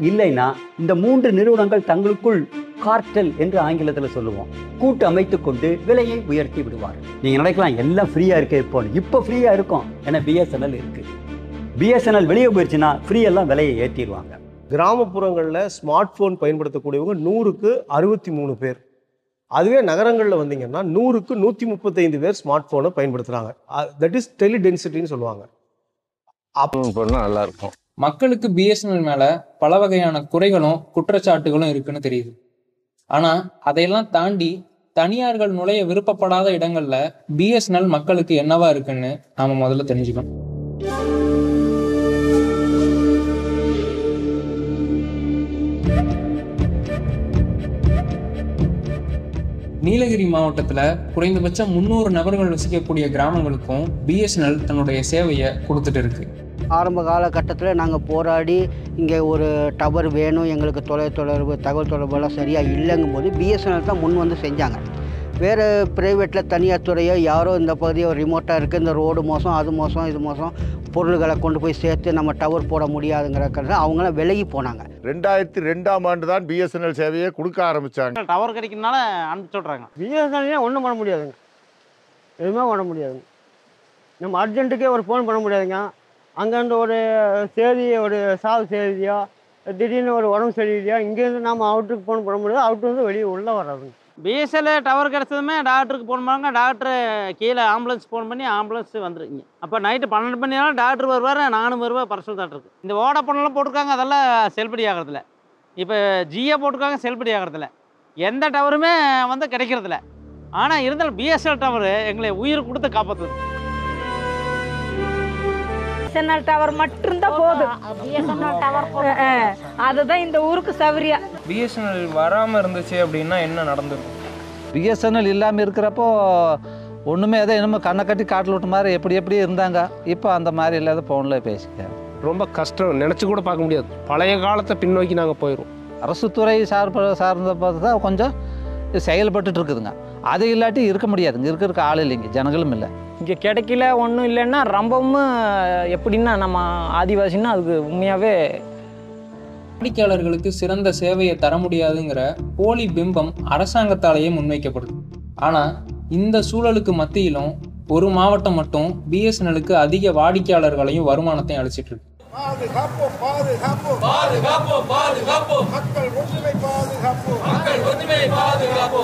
இல்லைன்னா இந்த 3 நிறுவனங்கள் தங்களுக்குள் கார்டல் என்று ஆங்கிலத்தில் சொல்லுவோம், கூட்டு அமைத்துக் கொண்டு விலையை உயர்த்தி விடுவார். நீங்க நினைக்கலாம் எல்லாம் ஃப்ரீயா இருக்கு, இப்போ ஃப்ரீயா இருக்கும். ஏன்னா பிஎஸ்என்எல் இருக்கு. பிஎஸ்என்எல் வெளியே போயிடுச்சுன்னா ஃப்ரீ எல்லாம் விலையை ஏற்றிடுவாங்க. கிராமப்புறங்களில் ஸ்மார்ட் ஃபோன் பயன்படுத்தக்கூடியவங்க 100க்கு 63 பேர். அதுவே நகரங்களில் வந்தீங்கன்னா 100க்கு 135 பேர் ஸ்மார்ட் ஃபோனை பயன்படுத்துகிறாங்க. தட் இஸ் டெலி டென்சிட்டின்னு சொல்லுவாங்க. நல்லா இருக்கும். மக்களுக்கு பிஎஸ்என்எல் மேல பல வகையான குறைகளும் குற்றச்சாட்டுகளும் இருக்குன்னு தெரியுது. ஆனா அதையெல்லாம் தாண்டி தனியார்கள் நுழைய விருப்பப்படாத இடங்கள்ல பிஎஸ்என்எல் மக்களுக்கு என்னவா இருக்குன்னு நாம முதல்ல தெரிஞ்சுக்கணும். நீலகிரி மாவட்டத்துல குறைந்தபட்சம் 300 நபர்கள் வசிக்கக்கூடிய கிராமங்களுக்கும் பிஎஸ்என்எல் தன்னுடைய சேவையை கொடுத்துட்டு இருக்கு. ஆரம்ப காலகட்டத்தில் நாங்கள் போராடி இங்கே ஒரு டவர் வேணும், எங்களுக்கு தகவல் தொடர்பெல்லாம் சரியாக இல்லைங்கும் போது பிஎஸ்என்எல் தான் முன் வந்து செஞ்சாங்க. வேறு ப்ரைவேட்டில் தனியார் துறையோ யாரோ இந்த பகுதியோ ரிமோட்டாக இருக்குது, இந்த ரோடு மோசம் அது மோசம் இது மோசம், பொருள்களை கொண்டு போய் சேர்த்து நம்ம டவர் போட முடியாதுங்கிறத அவங்களாம் விலகி போனாங்க. 2002ஆம் ஆண்டு தான் பிஎஸ்என்எல் சேவையை கொடுக்க ஆரம்பித்தாங்க. டவர் கிடைக்கிறதுனால அனுப்பிச்சு விட்றாங்க. பிஎஸ்என்எல்லே ஒன்றும் பண்ண முடியாதுங்க, எதுவுமே பண்ண முடியாதுங்க. நம்ம அர்ஜென்ட்டுக்கே ஒரு ஃபோன் பண்ண முடியாதுங்க. அங்கேருந்து ஒரு செய்தி, ஒரு சாவு செய்தியோ, திடீர்னு ஒரு உடம்பு சரியில்லையோ, இங்கேருந்து நம்ம அவுட்டுக்கு ஃபோன் பண்ண முடியாது, அவுட்டு வந்து வெளியே உள்ளே வராதுங்க. பிஎஸ்என்எல் டவர் கிடச்சதுமே டாக்டருக்கு ஃபோன் பண்ணுவாங்க, டாக்டரு கீழே ஆம்புலன்ஸ் ஃபோன் பண்ணி ஆம்புலன்ஸ் வந்துருங்க. அப்போ நைட்டு 12 மணி நேரம் டாக்டர் வருவார், நானும் வருவேன், பர்சனல் டாக்டருக்கு. இந்த வோடாஃபோன்லாம் போட்டிருக்காங்க, அதெல்லாம் செல்படி ஆகிறதில்ல. இப்போ ஜியோ போட்டிருக்காங்க, செல்படி ஆகிறதில்ல. எந்த டவருமே வந்து கிடைக்கிறதில்ல. ஆனால் இருந்தாலும் பிஎஸ்என்எல் டவர் எங்களை உயிர் கொடுத்து காப்பாற்றுது. பிஎஸ்என்எல் டவர் மட்டும்தான் போதும். அதுதான் இந்த ஊருக்கு சௌகரியம். பிஎஸ்என்எல் வராம இருந்துச்சு அப்படின்னா என்ன நடந்திருக்கும்? பிஎஸ்என்எல் இல்லாமல் இருக்கிறப்போ ஒன்றுமே எதோ என்னமோ கண்ணை கட்டி காட்டில் விட்ட மாதிரி எப்படி இருந்தாங்க. இப்போ அந்த மாதிரி இல்லாத ஃபோனில் பேசிக்க ரொம்ப கஷ்டம், நினச்சி கூட பார்க்க முடியாது. பழைய காலத்தை பின்னோக்கி நாங்கள் போயிடுவோம். அரசு துறை சார்ந்த பார்த்து தான் கொஞ்சம் செயல்பட்டு இருக்குதுங்க. அது இல்லாட்டி இருக்க முடியாதுங்க. இருக்கிற ஆள் இல்லைங்க, ஜனங்களும் இல்லை. இங்கே கிடைக்கல ஒன்றும் இல்லைன்னா ரொம்பவும் எப்படின்னா நம்ம ஆதிவாசின்னா அதுக்கு உண்மையாகவே வாடிக்கையாளர்களுக்கு சிறந்த சேவையை தர முடியாதுங்கிற போலி பிம்பம் அரசாங்கத்தாலேயே முன்வைக்கப்படுது. ஆனா இந்த சூழலுக்கு மத்தியிலும் ஒரு மாவட்டம் மட்டும் பிஎஸ்என்எலுக்கு அதிக வாடிக்கையாளர்களையும் வருமானத்தையும் அளிச்சிட்டு இருக்கு. மக்கள் ஒற்றுமை பாதுகாப்பு.